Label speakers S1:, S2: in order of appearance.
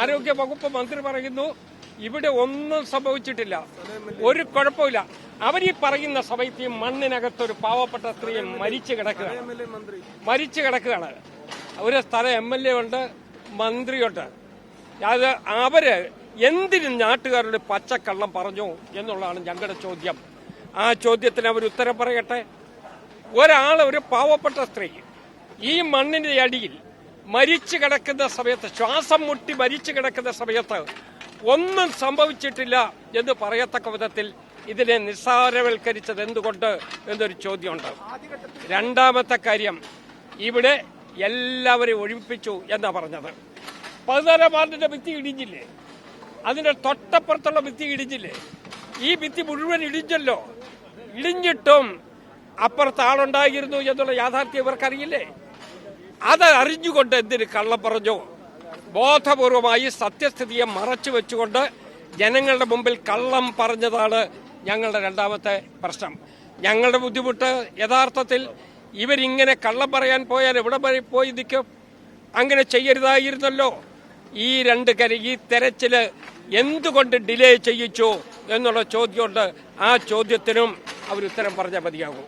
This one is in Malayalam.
S1: ആരോഗ്യ വകുപ്പ് മന്ത്രി പറയുന്നു ഇവിടെ ഒന്നും സംഭവിച്ചിട്ടില്ല, ഒരു കുഴപ്പമില്ല. അവരീ പറയുന്ന സമയത്ത് ഈ മണ്ണിനകത്തൊരു പാവപ്പെട്ട സ്ത്രീ മരിച്ചു കിടക്കുകയാണ്. ഒരു സ്ഥലം MLA ഉണ്ട്, മന്ത്രിയുണ്ട്. അത് അവര് എന്തിനും നാട്ടുകാരുടെ പച്ചക്കള്ളം പറഞ്ഞു എന്നുള്ളതാണ് ഞങ്ങളുടെ ചോദ്യം. ആ ചോദ്യത്തിന് അവർ ഉത്തരം പറയട്ടെ. ഒരു പാവപ്പെട്ട സ്ത്രീ ഈ മണ്ണിന്റെ അടിയിൽ മരിച്ചു കിടക്കുന്ന സമയത്ത്, ശ്വാസം മുട്ടി മരിച്ചു കിടക്കുന്ന സമയത്ത് ഒന്നും സംഭവിച്ചിട്ടില്ല എന്ന് പറയത്തക്ക വിധത്തിൽ ഇതിനെ നിസ്സാരവൽക്കരിച്ചത് എന്തുകൊണ്ട് എന്നൊരു ചോദ്യമുണ്ട്. രണ്ടാമത്തെ കാര്യം, ഇവിടെ എല്ലാവരെയും ഒഴിപ്പിച്ചു എന്നാ പറഞ്ഞത്. 14 വാർഡിന്റെ ഭിത്തി ഇടിഞ്ഞില്ലേ? അതിന്റെ തൊട്ടപ്പുറത്തുള്ള ഭിത്തി ഇടിഞ്ഞില്ലേ? ഈ ഭിത്തി മുഴുവൻ ഇടിഞ്ഞല്ലോ. ഇടിഞ്ഞിട്ടും അപ്പുറത്ത് ആളുണ്ടായിരുന്നു എന്നുള്ള യാഥാർത്ഥ്യം ഇവർക്കറിയില്ലേ? അത് അറിഞ്ഞുകൊണ്ട് എന്തിന് കള്ളം പറഞ്ഞു? ബോധപൂർവമായി സത്യസ്ഥിതിയെ മറച്ചു വെച്ചുകൊണ്ട് ജനങ്ങളുടെ മുമ്പിൽ കള്ളം പറഞ്ഞതാണ് ഞങ്ങളുടെ രണ്ടാമത്തെ പ്രശ്നം. ഞങ്ങളുടെ ബുദ്ധിമുട്ട് യഥാർത്ഥത്തിൽ ഇവരിങ്ങനെ കള്ളം പറയാൻ പോയാൽ എവിടെ പോയി നിൽക്കും? അങ്ങനെ ചെയ്യരുതായിരുന്നല്ലോ. ഈ തെരച്ചില് എന്തുകൊണ്ട് ഡിലേ ചെയ്യിച്ചു എന്നുള്ള ചോദ്യമുണ്ട്. ആ ചോദ്യത്തിനും അവർ ഉത്തരം പറഞ്ഞാൽ മതിയാകും.